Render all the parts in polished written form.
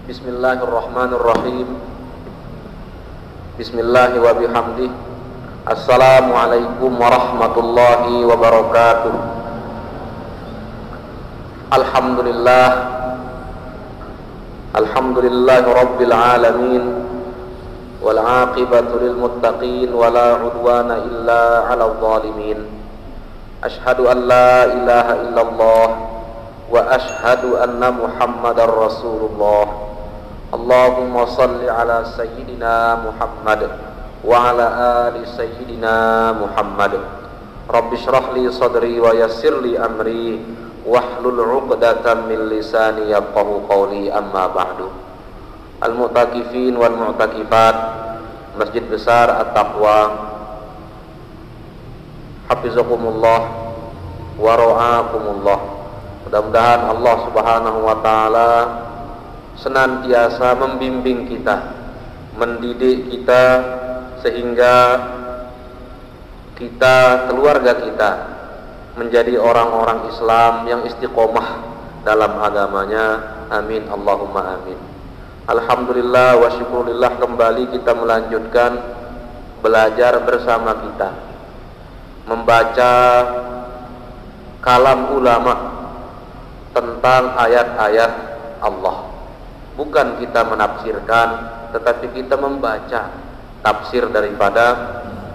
Bismillahirrahmanirrahim. Bismillahi wa bihamdih. Assalamualaikum warahmatullahi wabarakatuh. Alhamdulillah. Alhamdulillahi rabbil alamin. Wal aqibatu lil muttaqin wala udwana illa 'alal zalimin. Ashhadu an la ilaha illallah wa ashhadu anna Muhammadar Rasulullah. Allahumma salli ala sayyidina Muhammad wa ala ali sayyidina Muhammad. Rabbi shrah li sadri wa yassir li amri wahlul 'uqdatam min lisani yafqahu qawli, amma ba'du. Al-mu'takifin wal mu'takifat Masjid Besar At-Taqwa, hafizakumullah wa ra'akumullah. Mudah-mudahan Allah Subhanahu wa taala senantiasa membimbing kita, mendidik kita, sehingga kita, keluarga kita menjadi orang-orang Islam yang istiqomah dalam agamanya. Amin Allahumma amin. Alhamdulillah wa syukurillah, kembali kita melanjutkan belajar bersama kita, membaca kalam ulama tentang ayat-ayat Allah. Bukan kita menafsirkan, tetapi kita membaca tafsir daripada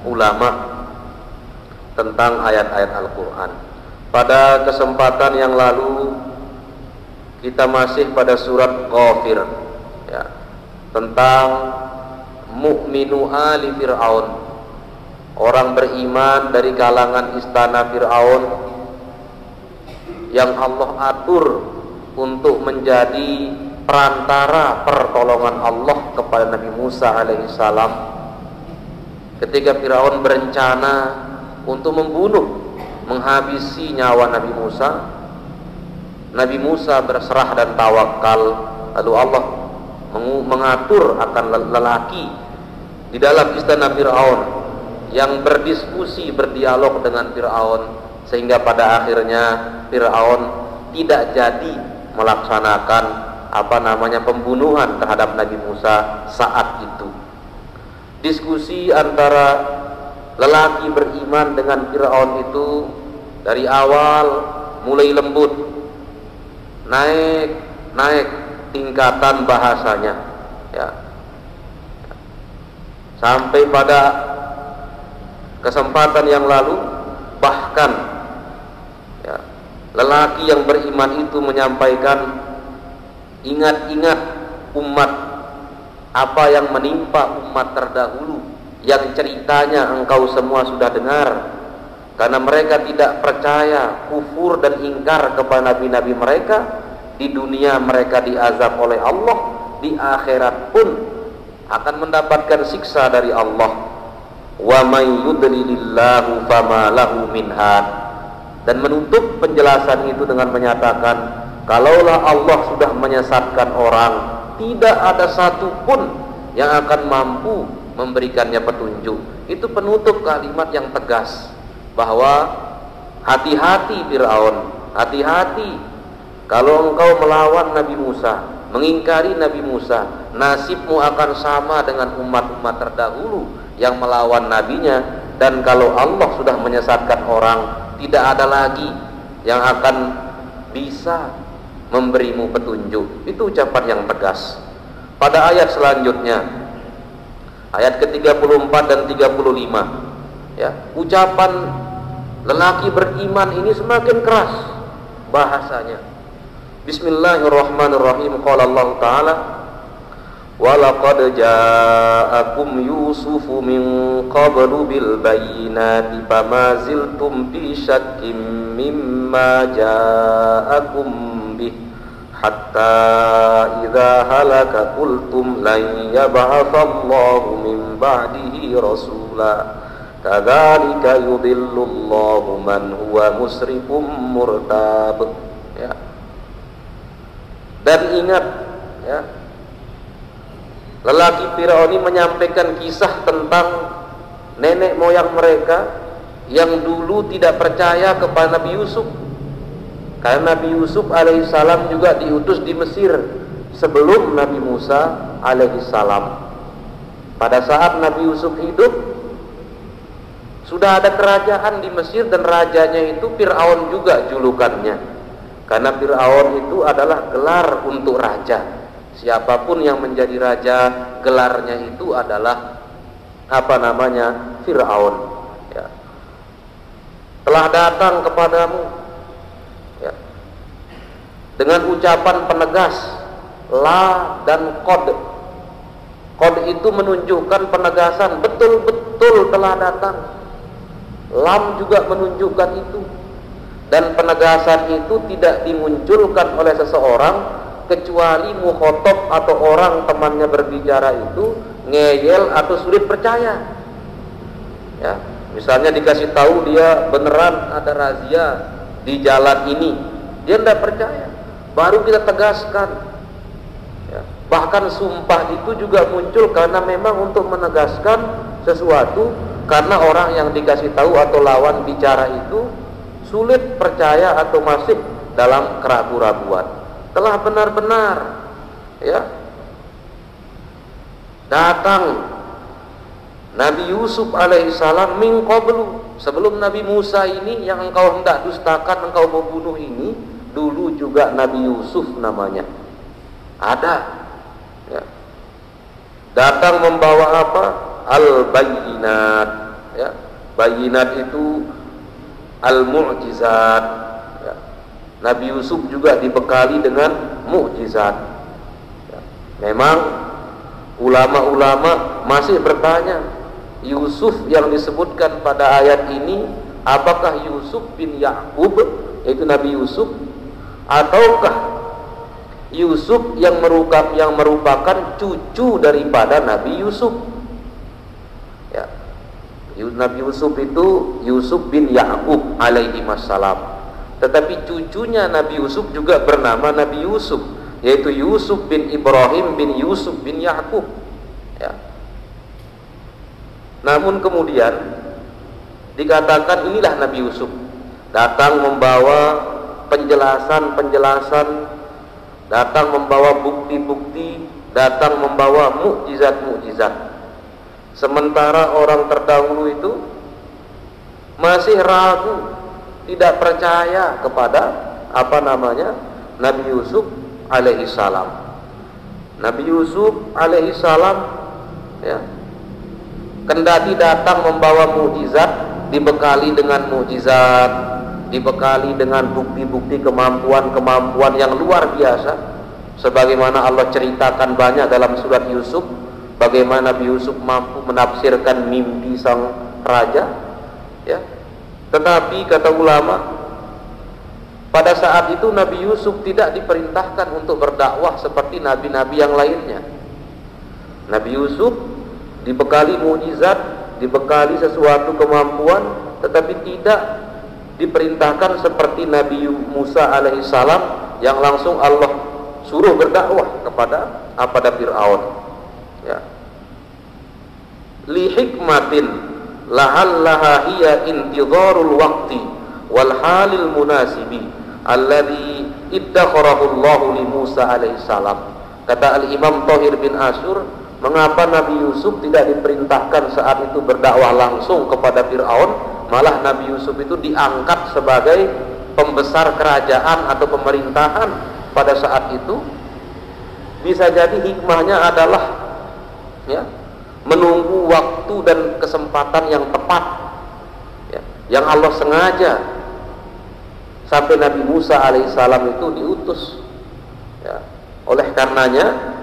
ulama tentang ayat-ayat Al-Quran. Pada kesempatan yang lalu kita masih pada surat Ghafir, ya, tentang mu'minu ali Fir'aun, orang beriman dari kalangan istana Fir'aun yang Allah atur untuk menjadi perantara pertolongan Allah kepada Nabi Musa alaihissalam ketika Firaun berencana untuk membunuh, menghabisi nyawa Nabi Musa. Nabi Musa berserah dan tawakal, lalu Allah mengatur akan lelaki di dalam istana Firaun yang berdiskusi, berdialog dengan Firaun, sehingga pada akhirnya Firaun tidak jadi melaksanakan pembunuhan terhadap Nabi Musa saat itu. Diskusi antara lelaki beriman dengan Firaun itu dari awal mulai lembut, naik tingkatan bahasanya, ya, sampai pada kesempatan yang lalu bahkan, ya, lelaki yang beriman itu menyampaikan, ingat-ingat umat, apa yang menimpa umat terdahulu yang ceritanya engkau semua sudah dengar, karena mereka tidak percaya, kufur dan ingkar kepada nabi-nabi mereka. Di dunia mereka diazab oleh Allah, di akhirat pun akan mendapatkan siksa dari Allah. Wa may yudlilillahu fama lahu min had. Dan menutup penjelasan itu dengan menyatakan, kalaulah Allah sudah menyesatkan orang, tidak ada satupun yang akan mampu memberikannya petunjuk. Itu penutup kalimat yang tegas bahwa hati-hati Fir'aun, hati-hati kalau engkau melawan Nabi Musa, mengingkari Nabi Musa, nasibmu akan sama dengan umat-umat terdahulu yang melawan nabinya. Dan kalau Allah sudah menyesatkan orang, tidak ada lagi yang akan bisa memberimu petunjuk. Itu ucapan yang tegas. Pada ayat selanjutnya, ayat ke-34 dan 35, ya, ucapan lelaki beriman ini semakin keras bahasanya. Bismillahirrahmanirrahim. Qala Allah Ta'ala, wa laqad ja'akum Yusufu min qablu bil bayyinati fama ziltum fi syakkim mimma ja'akum bih hatta idza halaka qultum lan yab'atsallahu min ba'dihi rasula kadzalika yudhillullahu man huwa musrifum murtab. Ya. Dan ingat, ya, lelaki Firaun ini menyampaikan kisah tentang nenek moyang mereka yang dulu tidak percaya kepada Nabi Yusuf. Karena Nabi Yusuf alaihissalam juga diutus di Mesir sebelum Nabi Musa alaihissalam. Pada saat Nabi Yusuf hidup, sudah ada kerajaan di Mesir, dan rajanya itu Fir'aun juga julukannya. Karena Fir'aun itu adalah gelar untuk raja. Siapapun yang menjadi raja, gelarnya itu adalah Fir'aun. Ya. Telah datang kepadamu, ya, dengan ucapan penegas, la dan qad. Qad itu menunjukkan penegasan, betul-betul telah datang. Lam juga menunjukkan itu. Dan penegasan itu tidak dimunculkan oleh seseorang kecuali mukhotob atau orang temannya berbicara itu ngeyel atau sulit percaya. Ya, misalnya dikasih tahu dia beneran ada razia di jalan ini, dia tidak percaya. Baru kita tegaskan. Ya, bahkan sumpah itu juga muncul karena memang untuk menegaskan sesuatu, karena orang yang dikasih tahu atau lawan bicara itu sulit percaya atau masih dalam keraguan-raguan. Telah benar-benar, ya, datang Nabi Yusuf alaihissalam min qablu, sebelum Nabi Musa ini yang engkau hendak dustakan, engkau mau bunuh ini, dulu juga Nabi Yusuf namanya ada, ya. Datang membawa apa? Al-bayyinat, ya. Bayyinat itu al-mu'jizat, ya. Nabi Yusuf juga dibekali dengan mu'jizat, ya. Memang ulama-ulama masih bertanya, Yusuf yang disebutkan pada ayat ini apakah Yusuf bin Ya'qub, yaitu Nabi Yusuf, ataukah Yusuf yang merupakan cucu daripada Nabi Yusuf, ya. Nabi Yusuf itu Yusuf bin Ya'qub alaihi wassalam. Tetapi cucunya Nabi Yusuf juga bernama Nabi Yusuf, yaitu Yusuf bin Ibrahim bin Yusuf bin Ya'qub, ya. Namun kemudian dikatakan inilah Nabi Yusuf datang membawa penjelasan-penjelasan, datang membawa bukti-bukti, datang membawa mukjizat-mukjizat. Sementara orang terdahulu itu masih ragu, tidak percaya kepada Nabi Yusuf alaihissalam. Nabi Yusuf alaihissalam, ya, kendati datang membawa mukjizat, dibekali dengan mukjizat, dibekali dengan bukti-bukti kemampuan-kemampuan yang luar biasa, sebagaimana Allah ceritakan banyak dalam surat Yusuf, bagaimana Nabi Yusuf mampu menafsirkan mimpi sang raja, ya. Tetapi kata ulama, pada saat itu Nabi Yusuf tidak diperintahkan untuk berdakwah seperti nabi-nabi yang lainnya. Nabi Yusuf dibekali mukjizat, dibekali sesuatu kemampuan, tetapi tidak diperintahkan seperti Nabi Musa alaihissalam yang langsung Allah suruh berdakwah kepada Fir'aun, ya. Li hikmatin lahallaha hiya intidharul waqti wal halil munasibi alladhi iddakharahu Allah li Musa alaihissalam. Kata Al-Imam Thahir bin Asyur, mengapa Nabi Yusuf tidak diperintahkan saat itu berdakwah langsung kepada Fir'aun, malah Nabi Yusuf itu diangkat sebagai pembesar kerajaan atau pemerintahan pada saat itu? Bisa jadi hikmahnya adalah, ya, menunggu waktu dan kesempatan yang tepat, ya, yang Allah sengaja sampai Nabi Musa alaihissalam itu diutus, ya. Oleh karenanya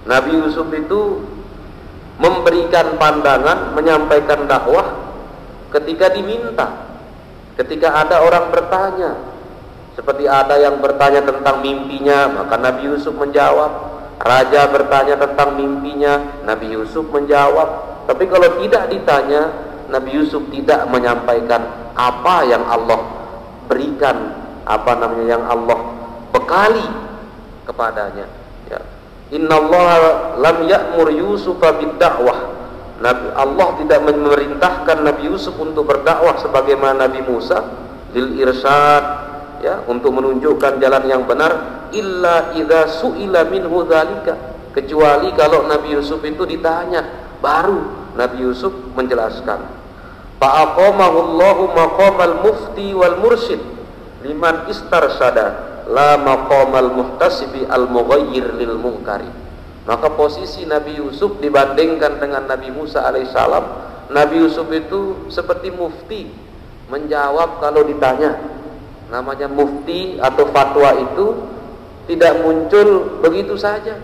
Nabi Yusuf itu memberikan pandangan, menyampaikan dakwah ketika diminta. Ketika ada orang bertanya, seperti ada yang bertanya tentang mimpinya, maka Nabi Yusuf menjawab. Raja bertanya tentang mimpinya, Nabi Yusuf menjawab. Tapi kalau tidak ditanya, Nabi Yusuf tidak menyampaikan apa yang Allah berikan, yang Allah bekali kepadanya, ya. Innallaha lam ya'mur Yusufa bid-da'wah. Allah tidak memerintahkan Nabi Yusuf untuk berdakwah sebagaimana Nabi Musa, lil irsyad, ya, untuk menunjukkan jalan yang benar, illa idza su'ila minhu dzalika, kecuali kalau Nabi Yusuf itu ditanya, baru Nabi Yusuf menjelaskan. Fa'aqamahu Allahu maqamal mufti wal mursyid liman istarsyada la maqamal muhtasibi al mughayyir lil munkari. Maka posisi Nabi Yusuf dibandingkan dengan Nabi Musa alaihissalam, Nabi Yusuf itu seperti mufti, menjawab kalau ditanya. Namanya mufti atau fatwa itu tidak muncul begitu saja.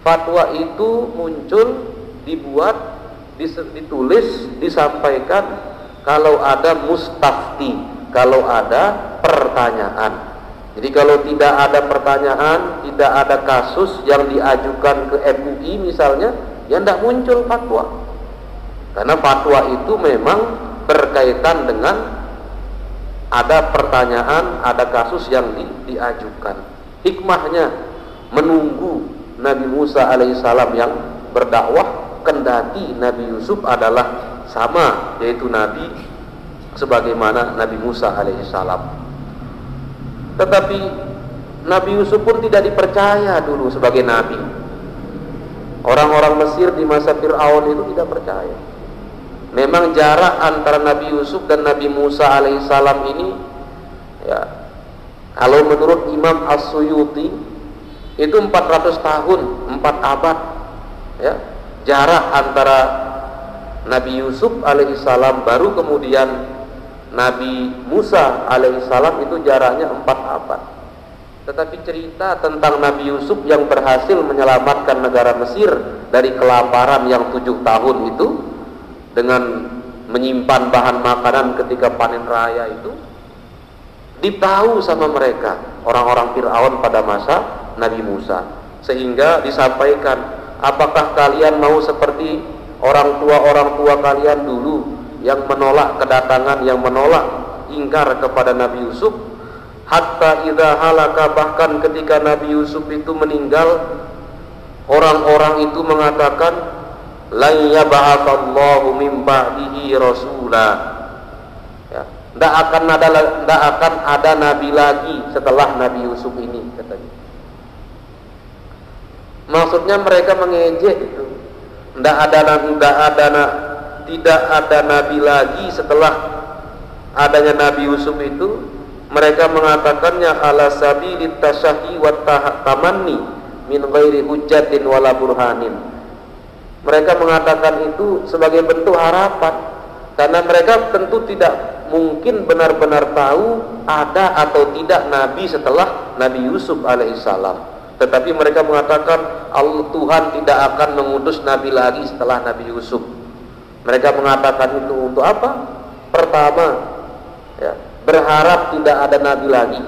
Fatwa itu muncul, dibuat, ditulis, disampaikan kalau ada mustafti, kalau ada pertanyaan. Jadi kalau tidak ada pertanyaan, tidak ada kasus yang diajukan ke MUI misalnya, ya tidak muncul fatwa. Karena fatwa itu memang berkaitan dengan ada pertanyaan, ada kasus yang diajukan. Hikmahnya menunggu Nabi Musa alaihissalam yang berdakwah, kendati Nabi Yusuf adalah sama, yaitu Nabi sebagaimana Nabi Musa alaihissalam. Tetapi Nabi Yusuf pun tidak dipercaya dulu sebagai Nabi. Orang-orang Mesir di masa Fir'aun itu tidak percaya. Memang jarak antara Nabi Yusuf dan Nabi Musa alaihissalam ini, ya, kalau menurut Imam As-Suyuti itu 400 tahun, 4 abad, ya, jarak antara Nabi Yusuf alaihissalam baru kemudian Nabi Musa alaihissalam itu jaraknya 4 abad. Tetapi cerita tentang Nabi Yusuf yang berhasil menyelamatkan negara Mesir dari kelaparan yang 7 tahun itu dengan menyimpan bahan makanan ketika panen raya itu ditahu sama mereka, orang-orang Fir'aun pada masa Nabi Musa, sehingga disampaikan, apakah kalian mau seperti orang tua kalian dulu yang menolak kedatangan, yang menolak ingkar kepada Nabi Yusuf, hatta idza halaka, bahkan ketika Nabi Yusuf itu meninggal, orang-orang itu mengatakan la yab'atsallahu min ba'dihi rasula, ya, tidak akan ada nabi lagi setelah Nabi Yusuf ini, katanya. Maksudnya mereka mengejek itu, tidak ada nabi lagi setelah adanya Nabi Yusuf itu. Mereka mengatakannya ala sabilit tasyahi wa tamanni min ghairi hujjatin wala burhanin. Mereka mengatakan itu sebagai bentuk harapan, karena mereka tentu tidak mungkin benar-benar tahu ada atau tidak nabi setelah Nabi Yusuf alaihissalam. Tetapi mereka mengatakan Tuhan tidak akan mengutus nabi lagi setelah Nabi Yusuf. Mereka mengatakan itu untuk apa? Pertama, ya, berharap tidak ada nabi lagi.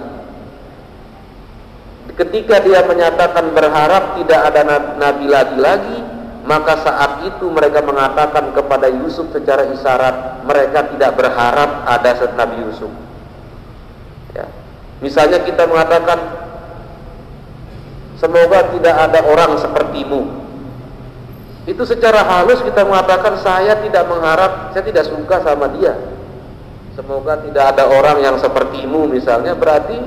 Ketika dia menyatakan berharap tidak ada nabi lagi, maka saat itu mereka mengatakan kepada Yusuf secara isyarat mereka tidak berharap ada Nabi Yusuf, ya. Misalnya kita mengatakan semoga tidak ada orang sepertimu, itu secara halus kita mengatakan saya tidak mengharap, saya tidak suka sama dia. Semoga tidak ada orang yang sepertimu misalnya, berarti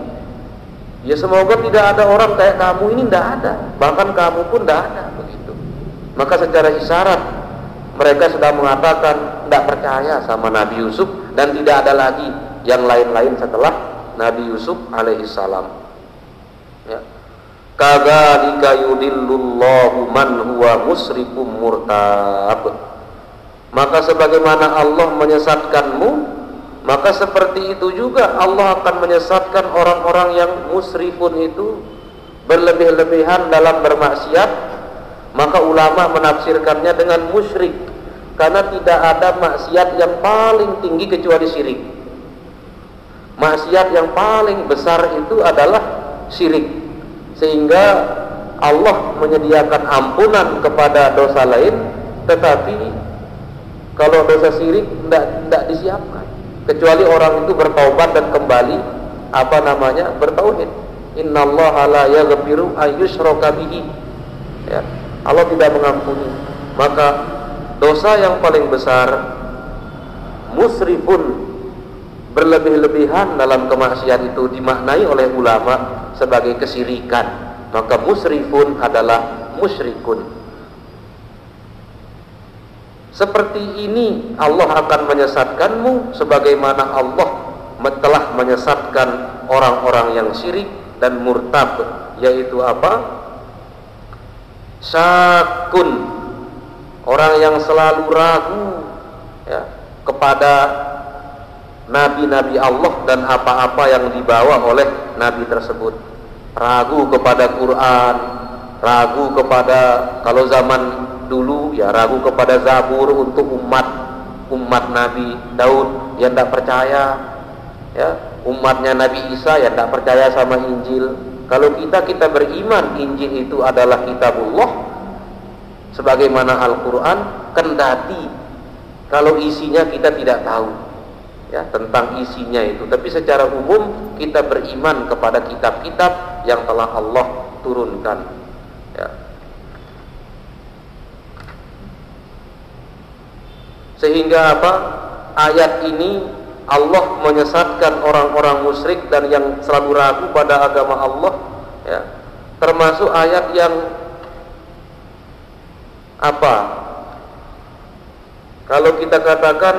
ya semoga tidak ada orang kayak kamu ini, tidak ada, bahkan kamu pun tidak ada, begitu. Maka secara isyarat mereka sudah mengatakan tidak percaya sama Nabi Yusuf dan tidak ada lagi yang lain-lain setelah Nabi Yusuf alaihissalam, ya. Kadzalika yudillullahu man huwa musrifum murtab. Maka sebagaimana Allah menyesatkanmu, maka seperti itu juga Allah akan menyesatkan orang-orang yang musrifun itu berlebih-lebihan dalam bermaksiat. Maka ulama menafsirkannya dengan musyrik, karena tidak ada maksiat yang paling tinggi kecuali syirik. Maksiat yang paling besar itu adalah syirik, sehingga Allah menyediakan ampunan kepada dosa lain, tetapi kalau dosa syirik tidak disiapkan, kecuali orang itu bertaubat dan kembali bertauhid. Innallaha la yaghfiru ayyushraka bihi, ya. Allah tidak mengampuni. Maka dosa yang paling besar musrifun berlebih-lebihan dalam kemaksiatan itu dimaknai oleh ulama sebagai kesyirikan, maka musrifun adalah musyrikun. Seperti ini Allah akan menyesatkanmu sebagaimana Allah telah menyesatkan orang-orang yang syirik dan murtad, yaitu apa? Syakun, orang yang selalu ragu ya, kepada nabi-nabi Allah dan apa-apa yang dibawa oleh nabi tersebut. Ragu kepada Quran, ragu kepada, kalau zaman dulu ya ragu kepada Zabur untuk umat Nabi Daud yang tidak percaya ya, umatnya Nabi Isa yang tidak percaya sama Injil. Kalau kita beriman Injil itu adalah kitabullah sebagaimana Al-Quran, kendati kalau isinya kita tidak tahu ya tentang isinya itu, tapi secara umum kita beriman kepada kitab-kitab yang telah Allah turunkan ya. Sehingga apa? Ayat ini Allah menyesatkan orang-orang musyrik dan yang selalu ragu pada agama Allah ya. Termasuk ayat yang apa? Kalau kita katakan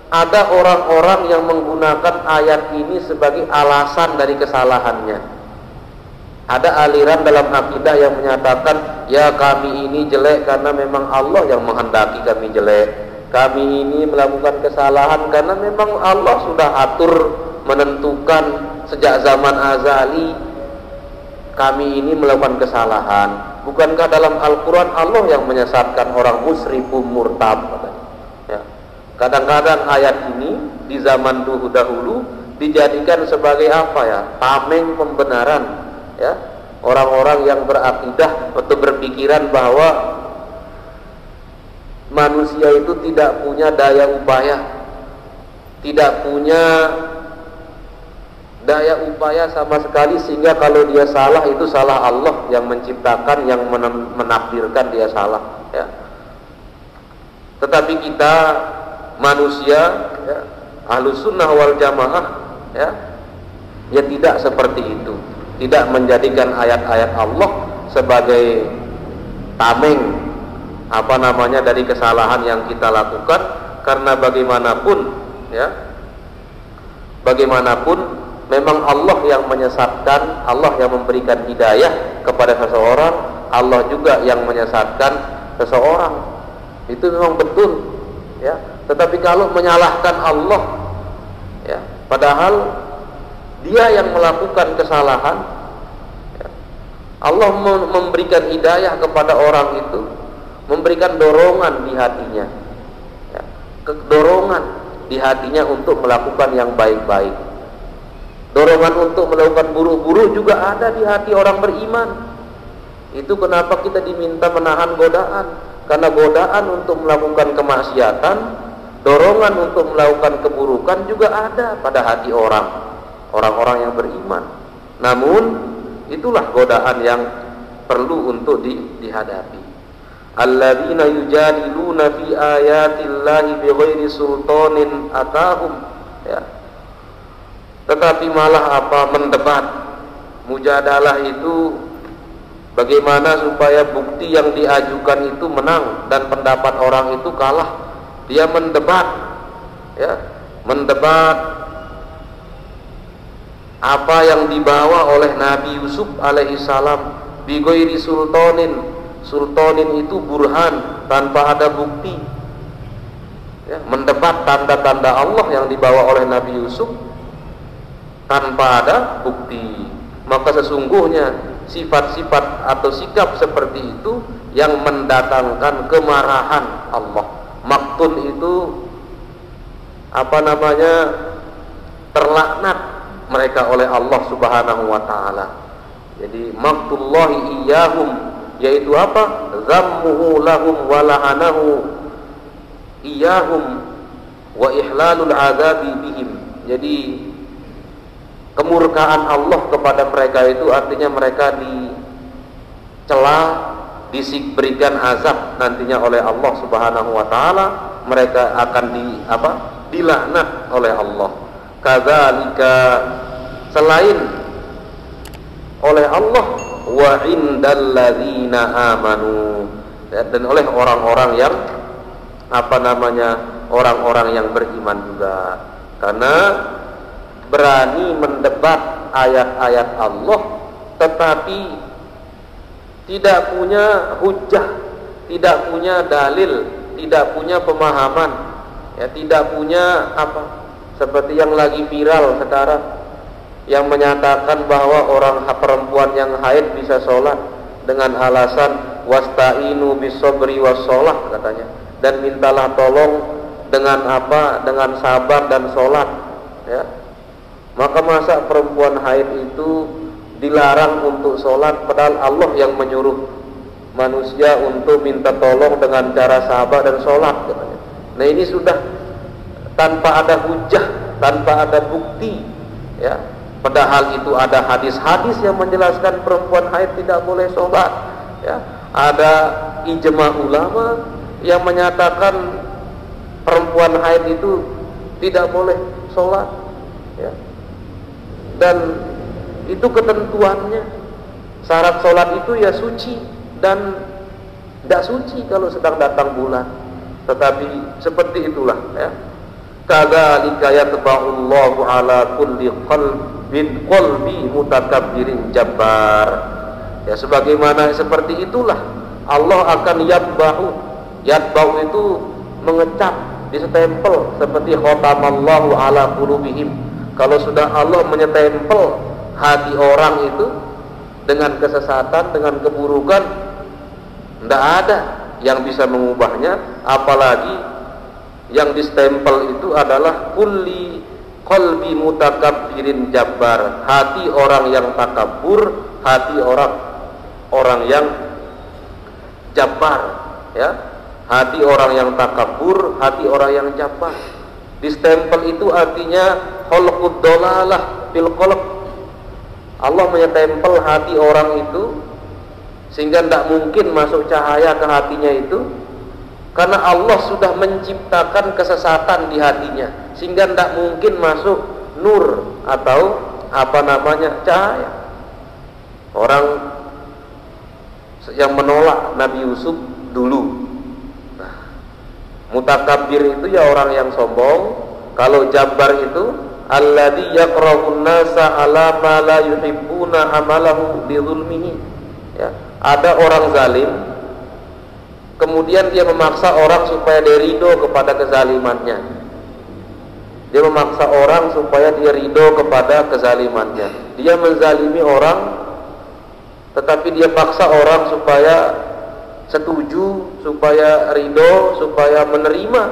ada orang-orang yang menggunakan ayat ini sebagai alasan dari kesalahannya. Ada aliran dalam akidah yang menyatakan ya kami ini jelek karena memang Allah yang menghendaki kami jelek. Kami ini melakukan kesalahan karena memang Allah sudah atur menentukan sejak zaman azali kami ini melakukan kesalahan. Bukankah dalam Al-Quran Allah yang menyesatkan orang musyrifun murtab? Ya. Kadang-kadang ayat ini di zaman dahulu dijadikan sebagai apa ya? Tameng pembenaran ya. Orang-orang yang berakidah atau berpikiran bahwa manusia itu tidak punya daya upaya, tidak punya daya upaya sama sekali, sehingga kalau dia salah itu salah Allah yang menciptakan, yang menakdirkan dia salah ya. Tetapi kita manusia ya, Ahlus Sunnah wal Jamaah ya tidak seperti itu, tidak menjadikan ayat-ayat Allah sebagai tameng dari kesalahan yang kita lakukan, karena bagaimanapun memang Allah yang menyesatkan, Allah yang memberikan hidayah kepada seseorang, Allah juga yang menyesatkan seseorang. Itu memang betul ya. Tetapi kalau menyalahkan Allah ya, padahal dia yang melakukan kesalahan ya, Allah memberikan hidayah kepada orang itu, memberikan dorongan di hatinya ya, dorongan di hatinya untuk melakukan yang baik-baik. Dorongan untuk melakukan buruk-buruk juga ada di hati orang beriman. Itu kenapa kita diminta menahan godaan, karena godaan untuk melakukan kemaksiatan, dorongan untuk melakukan keburukan juga ada pada hati orang-orang yang beriman. Namun itulah godaan yang perlu untuk dihadapi. Alladzina yujadiluna fi ayatillahi bighairi sultanin atahum ya. Tetapi malah mendebat, mujadalah itu bagaimana supaya bukti yang diajukan itu menang dan pendapat orang itu kalah. Dia mendebat ya, mendebat apa yang dibawa oleh Nabi Yusuf alaihissalam bighairi sultanin. Sultanin itu burhan, tanpa ada bukti ya, mendebat tanda-tanda Allah yang dibawa oleh Nabi Yusuf tanpa ada bukti. Maka sesungguhnya sifat-sifat atau sikap seperti itu yang mendatangkan kemarahan Allah. Maktun itu terlaknat mereka oleh Allah Subhanahu wa taala. Jadi maktullahi iyyahum, yaitu apa? Zammuhu lahum wa la'anahu iyyahum wa ihlalul azabi bihim. Jadi kemurkaan Allah kepada mereka itu artinya mereka dicela, diberikan azab nantinya oleh Allah Subhanahu wa taala, mereka akan dilaknat oleh Allah. kadzalika selain oleh Allah wa indal ladzina amanu, dan oleh orang-orang yang orang-orang yang beriman juga, karena berani mendebat ayat-ayat Allah tetapi tidak punya hujjah, tidak punya dalil, tidak punya pemahaman, ya, tidak punya seperti yang lagi viral sekarang, yang menyatakan bahwa orang perempuan yang haid bisa sholat dengan alasan wasta'inu bisobri wassolah katanya, dan mintalah tolong dengan dengan sabar dan sholat, ya. Maka masa perempuan haid itu dilarang untuk sholat, padahal Allah yang menyuruh manusia untuk minta tolong dengan cara sabar dan sholat katanya. Nah, ini sudah tanpa ada hujah, tanpa ada bukti, ya. Padahal itu ada hadis-hadis yang menjelaskan perempuan haid tidak boleh sholat, ya. Ada ijma ulama yang menyatakan perempuan haid itu tidak boleh sholat, ya. Dan itu ketentuannya, syarat sholat itu ya suci dan tidak suci kalau sedang datang bulan. Tetapi seperti itulah, ya. Kadzalika yatba'ullahu ala kulli qalbi mutakabbirin jabbar. Ya, sebagaimana seperti itulah Allah akan yatba'u. Yatba'u itu mengecap, disestempel, seperti khatamallahu ala qulubihim. Kalau sudah Allah menyetempel hati orang itu dengan kesesatan, dengan keburukan, tidak ada yang bisa mengubahnya. Apalagi yang distempel itu adalah kulli qalbi mutakabbirin jabbar, hati orang yang takabur, hati orang yang jabbar, ya. Hati orang yang takabur, hati orang yang jabbar. Distempel itu artinya khalqud dolalah fil qalb. Allah menyetempel hati orang itu sehingga tidak mungkin masuk cahaya ke hatinya itu, karena Allah sudah menciptakan kesesatan di hatinya sehingga tidak mungkin masuk nur atau cahaya. Orang yang menolak Nabi Yusuf dulu, mutakabbir itu ya orang yang sombong. Kalau jabbar itu alladzi yaqra'un nasa ala ma la yuhibbuna amalahu bi dzulmihi, ya. Ada orang zalim, kemudian dia memaksa orang supaya dia ridho kepada kezalimannya. Dia memaksa orang supaya dia ridho kepada kezalimannya. Dia menzalimi orang, tetapi dia paksa orang supaya setuju, supaya ridho, supaya menerima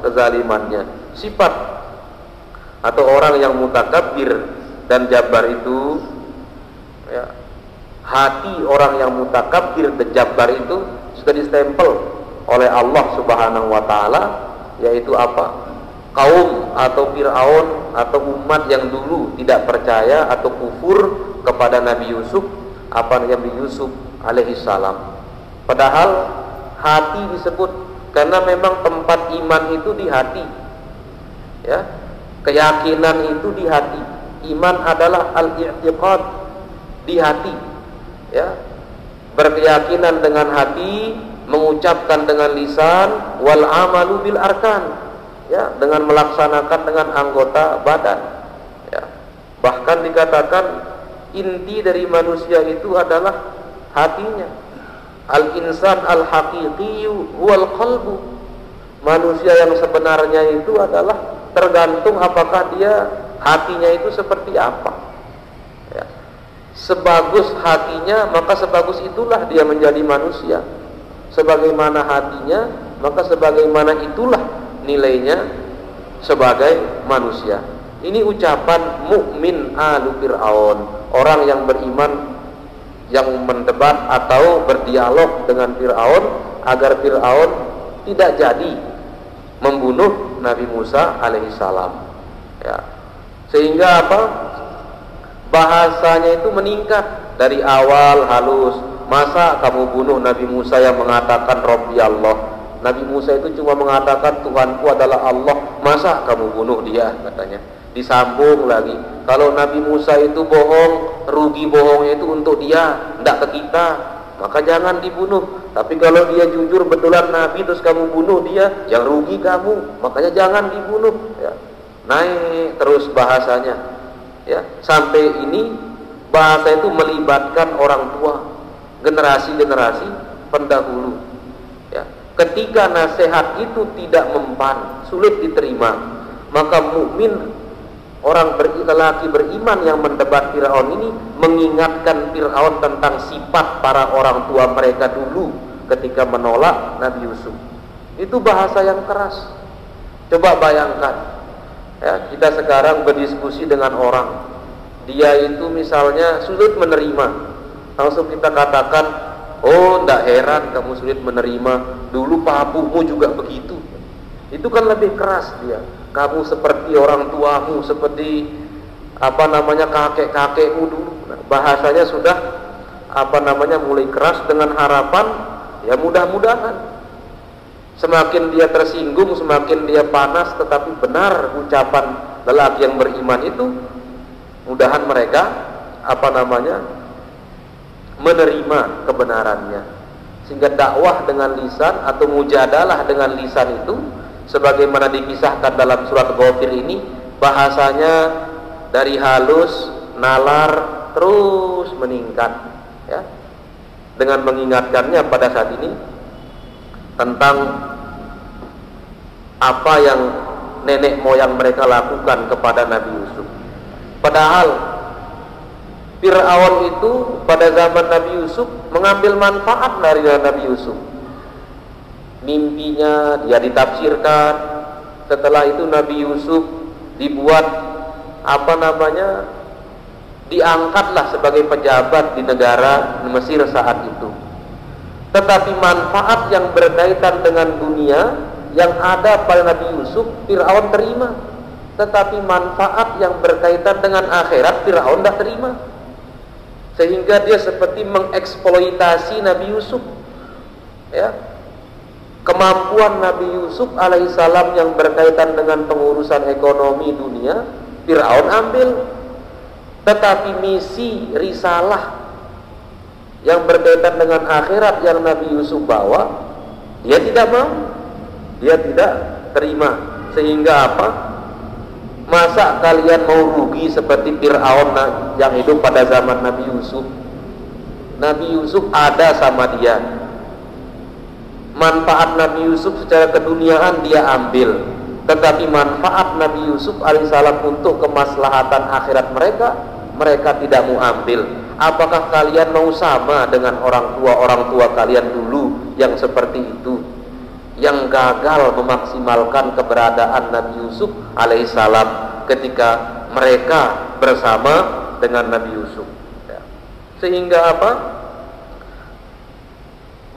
kezalimannya. Sifat atau orang yang mutakabbir dan jabbar itu, ya, hati orang yang mutakabbir dan jabbar itu sudah distempel oleh Allah Subhanahu wa taala, yaitu kaum atau Fir'aun atau umat yang dulu tidak percaya atau kufur kepada Nabi Yusuf, Nabi Yusuf alaihi salam. Padahal hati disebut karena memang tempat iman itu di hati, ya. Keyakinan itu di hati. Iman adalah al-i'tiqad di hati, ya. Berkeyakinan dengan hati, mengucapkan dengan lisan, wal amalu bil arkan, ya, dengan melaksanakan dengan anggota badan, ya. Bahkan dikatakan inti dari manusia itu adalah hatinya. Al-insan al-haqiqiyu huwal qalbu. Manusia yang sebenarnya itu adalah tergantung apakah dia hatinya itu seperti apa, ya. Sebagus hatinya maka sebagus itulah dia menjadi manusia. Sebagaimana hatinya maka sebagaimana itulah nilainya sebagai manusia. Ini ucapan mukmin alu Fir'aun, orang yang beriman yang mendebat atau berdialog dengan Fir'aun agar Fir'aun tidak jadi membunuh Nabi Musa alaihissalam, ya. Sehingga bahasanya itu meningkat dari awal halus. Masa kamu bunuh Nabi Musa yang mengatakan Rabbi Allah? Nabi Musa itu cuma mengatakan Tuhanku adalah Allah. masa kamu bunuh dia, katanya. Disambung lagi, kalau Nabi Musa itu bohong, rugi bohongnya itu untuk dia, tidak ke kita, maka jangan dibunuh. Tapi kalau dia jujur betulan Nabi terus kamu bunuh dia, yang rugi kamu, makanya jangan dibunuh. Ya. Naik terus bahasanya, ya, sampai ini bahasa itu melibatkan orang tua, generasi-generasi pendahulu. Ya. Ketika nasihat itu tidak mempan, sulit diterima, maka mukmin, orang lelaki beriman yang mendebat Fir'aun ini mengingatkan Fir'aun tentang sifat para orang tua mereka dulu ketika menolak Nabi Yusuf. Itu bahasa yang keras. Coba bayangkan, ya, kita sekarang berdiskusi dengan orang, dia itu misalnya sulit menerima, langsung kita katakan, oh tidak heran kamu sulit menerima, dulu papumu juga begitu. Itu kan lebih keras dia. Kamu seperti orang tuamu, seperti kakek-kakekmu dulu. Nah, bahasanya sudah mulai keras dengan harapan, ya mudah-mudahan semakin dia tersinggung, semakin dia panas, tetapi benar ucapan lelaki yang beriman itu, mudahan mereka menerima kebenarannya. Sehingga dakwah dengan lisan atau mujadalah dengan lisan itu, sebagaimana dikisahkan dalam surat Ghafir ini, bahasanya dari halus, nalar, terus meningkat, ya, dengan mengingatkannya pada saat ini tentang apa yang nenek moyang mereka lakukan kepada Nabi Yusuf. Padahal Fir'aun itu pada zaman Nabi Yusuf mengambil manfaat dari Nabi Yusuf. Mimpinya dia ditafsirkan. Setelah itu Nabi Yusuf dibuat diangkatlah sebagai pejabat di negara Mesir saat itu. Tetapi manfaat yang berkaitan dengan dunia yang ada pada Nabi Yusuf, Fir'aun terima. Tetapi manfaat yang berkaitan dengan akhirat, Fir'aun tidak terima. Sehingga dia seperti mengeksploitasi Nabi Yusuf, ya. Kemampuan Nabi Yusuf alaihissalam yang berkaitan dengan pengurusan ekonomi dunia, Fir'aun ambil. Tetapi misi risalah yang berkaitan dengan akhirat yang Nabi Yusuf bawa, dia tidak mau, dia tidak terima. Sehingga masa kalian mau rugi seperti Fir'aun yang hidup pada zaman Nabi Yusuf? Nabi Yusuf ada sama dia. Manfaat Nabi Yusuf secara keduniaan dia ambil, tetapi manfaat Nabi Yusuf alaihissalam untuk kemaslahatan akhirat mereka tidak mau ambil. Apakah kalian mau sama dengan orang tua kalian dulu yang seperti itu, yang gagal memaksimalkan keberadaan Nabi Yusuf alaihissalam ketika mereka bersama dengan Nabi Yusuf, ya. Sehingga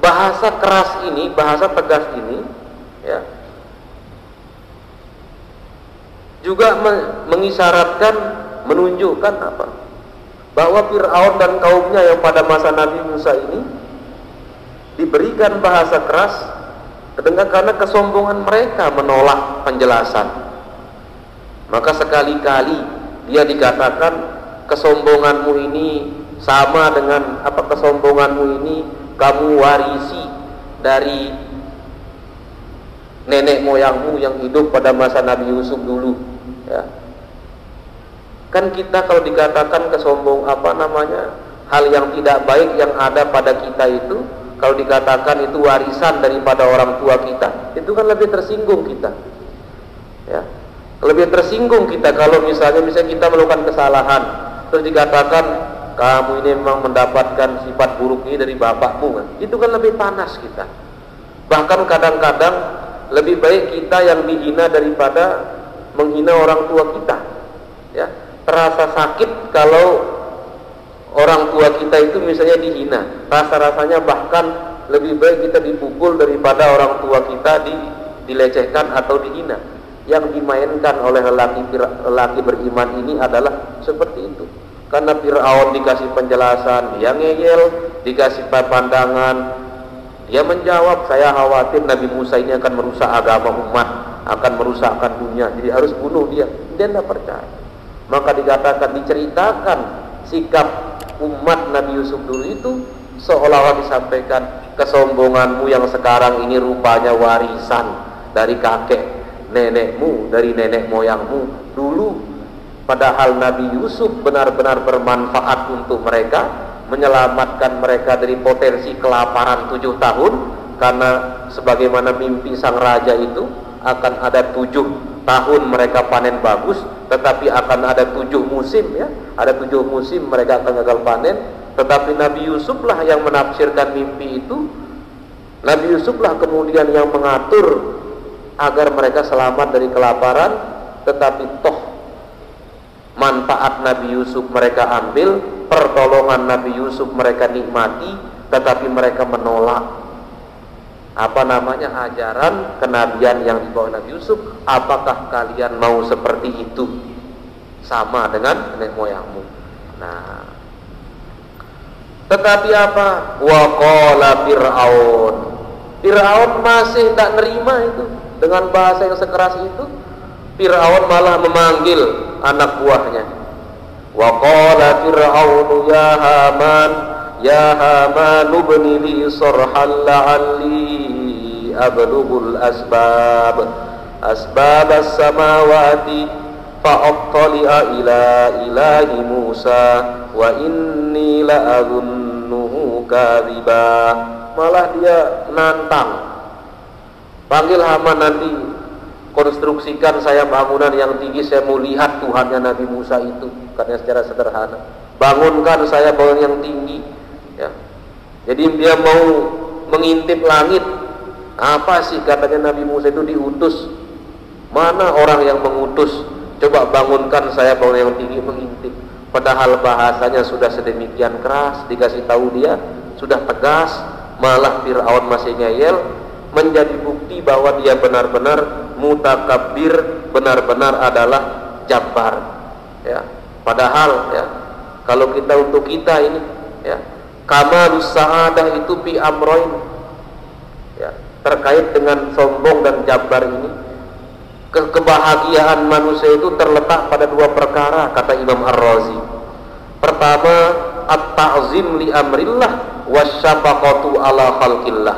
bahasa keras ini, bahasa tegas ini, ya, juga mengisyaratkan, menunjukkan bahwa Fir'aun dan kaumnya yang pada masa Nabi Musa ini diberikan bahasa keras karena kesombongan mereka menolak penjelasan. Maka sekali-kali dia dikatakan, kesombonganmu ini sama dengan kesombonganmu ini kamu warisi dari nenek moyangmu yang hidup pada masa Nabi Yusuf dulu, ya. Kan kita kalau dikatakan hal yang tidak baik yang ada pada kita itu, kalau dikatakan itu warisan daripada orang tua kita, itu kan lebih tersinggung kita, ya. Lebih tersinggung kita kalau misalnya kita melakukan kesalahan terus dikatakan kamu ini memang mendapatkan sifat buruk ini dari bapakmu, kan? Itu kan lebih panas kita. Bahkan kadang-kadang lebih baik kita yang dihina daripada menghina orang tua kita, ya. Terasa sakit kalau orang tua kita itu misalnya dihina, rasa-rasanya bahkan lebih baik kita dipukul daripada orang tua kita dilecehkan atau dihina. Yang dimainkan oleh lelaki beriman ini adalah seperti itu. Karena Fir'aun dikasih penjelasan, dia ngeyel, dikasih pandangan, dia menjawab, saya khawatir Nabi Musa ini akan merusak agama umat. akan merusakkan dunia, jadi harus bunuh dia. Dia tidak percaya. Maka dikatakan, diceritakan sikap umat Nabi Yusuf dulu itu seolah-olah disampaikan, kesombonganmu yang sekarang ini rupanya warisan dari kakek nenekmu, dari nenek moyangmu dulu. Padahal Nabi Yusuf benar-benar bermanfaat untuk mereka, menyelamatkan mereka dari potensi kelaparan 7 tahun, karena sebagaimana mimpi sang raja itu akan ada 7 tahun mereka panen bagus, tetapi akan ada 7 musim, ya, ada 7 musim mereka akan gagal panen. Tetapi Nabi Yusuf lah yang menafsirkan mimpi itu. Nabi Yusuf lah kemudian yang mengatur agar mereka selamat dari kelaparan. Tetapi toh manfaat Nabi Yusuf mereka ambil, pertolongan Nabi Yusuf mereka nikmati, tetapi mereka menolak ajaran kenabian yang dibawa Nabi Yusuf. Apakah kalian mau seperti itu, sama dengan nenek moyangmu? Nah, tetapi apa? Wa qala Fir'aun. Fir'aun masih tak nerima itu dengan bahasa yang sekeras itu. Fir'aun malah memanggil anak buahnya. Wa qala Fir'aun ya Haman ibni li sarhan la'alli ablughul asbab as-samawati fa'attali'a ila ilahi Musa wa inni la'adhunnuhu kadhiba. Malah dia nantang, panggil Haman, nanti konstruksikan saya bangunan yang tinggi, saya mau lihat Tuhannya Nabi Musa itu. Katanya secara sederhana, bangunkan saya bangunan yang tinggi, ya. Jadi dia mau mengintip langit. Apa sih katanya Nabi Musa itu diutus? Mana orang yang mengutus? Coba bangunkan saya bangunan yang tinggi, mengintip. Padahal bahasanya sudah sedemikian keras, dikasih tahu dia sudah tegas, malah Fir'aun masih ngeyel. Menjadi bukti bahwa dia benar-benar mutakabbir, benar-benar adalah jabbar, ya. Padahal, ya, kalau kita untuk kita ini, ya, kamalus sa'adah itu fi amroin, ya, terkait dengan sombong dan jabbar ini. Kebahagiaan manusia itu terletak pada 2 perkara, kata Imam Ar-Razi. Pertama, at-ta'zim li amrillah wasyafaqatu ala khalqillah.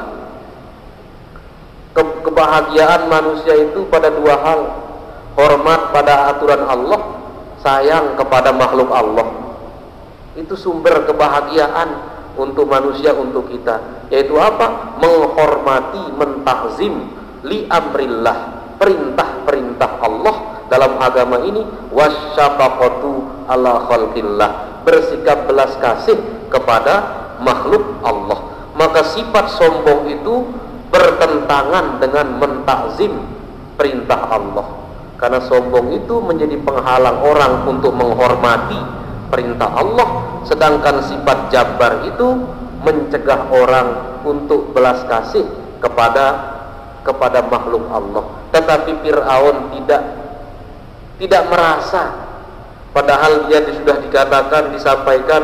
Kebahagiaan manusia itu pada 2 hal: hormat pada aturan Allah, sayang kepada makhluk Allah. Itu sumber kebahagiaan untuk manusia, untuk kita, yaitu apa? Menghormati, mentahzim li amrillah, perintah-perintah Allah dalam agama ini, wasyafaqatu ala khalqillah, bersikap belas kasih kepada makhluk Allah. Maka sifat sombong itu bertentangan dengan mentakzim perintah Allah, karena sombong itu menjadi penghalang orang untuk menghormati perintah Allah, sedangkan sifat jabbar itu mencegah orang untuk belas kasih kepada makhluk Allah. Tetapi Fir'aun tidak merasa, padahal dia sudah dikatakan, disampaikan,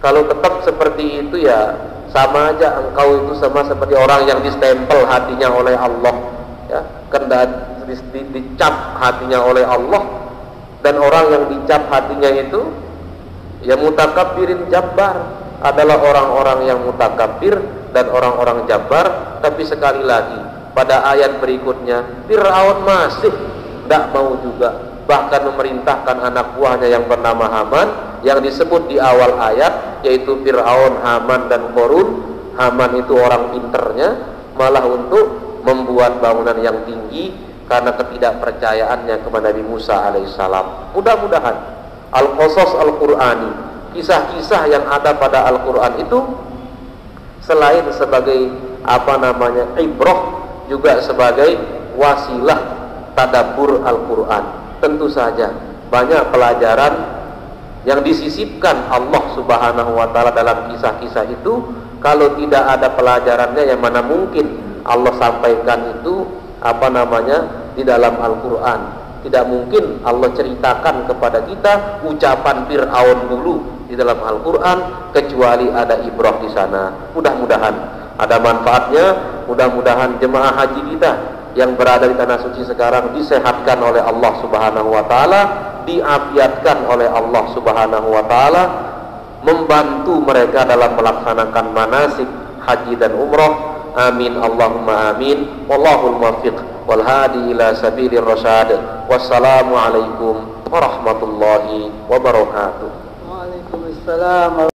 kalau tetap seperti itu ya sama aja, engkau itu sama seperti orang yang distempel hatinya oleh Allah, ya, kena dicap hatinya oleh Allah. Dan orang yang dicap hatinya itu ya mutakabbirin jabbar, adalah orang-orang yang mutakabbir dan orang-orang jabbar. Tapi sekali lagi pada ayat berikutnya, Fir'aun masih tidak mau juga, bahkan memerintahkan anak buahnya yang bernama Haman, yang disebut di awal ayat, yaitu Fir'aun, Haman, dan Qorun. Haman itu orang pinternya, malah untuk membuat bangunan yang tinggi karena ketidakpercayaannya kepada Nabi Musa alaihissalam. Mudah-mudahan Al-Qasas Al-Qur'ani, kisah-kisah yang ada pada Al-Quran itu, selain sebagai ibrah, juga sebagai wasilah tadabbur Al-Quran. Tentu saja banyak pelajaran yang disisipkan Allah Subhanahu wa ta'ala dalam kisah-kisah itu. Kalau tidak ada pelajarannya, yang mana mungkin Allah sampaikan itu di dalam Al-Quran. Tidak mungkin Allah ceritakan kepada kita ucapan Fir'aun dulu di dalam Al-Quran, kecuali ada ibrah di sana. Mudah-mudahan ada manfaatnya. Mudah-mudahan jemaah haji kita yang berada di tanah suci sekarang disehatkan oleh Allah Subhanahu wa taala, diafiatkan oleh Allah Subhanahu wa taala, membantu mereka dalam melaksanakan manasik haji dan umrah. Amin Allahumma amin. Wallahul muwaffiq wal hadi ila sabilir rasyad. Wassalamu alaikum warahmatullahi wabarakatuh. Waalaikumsalam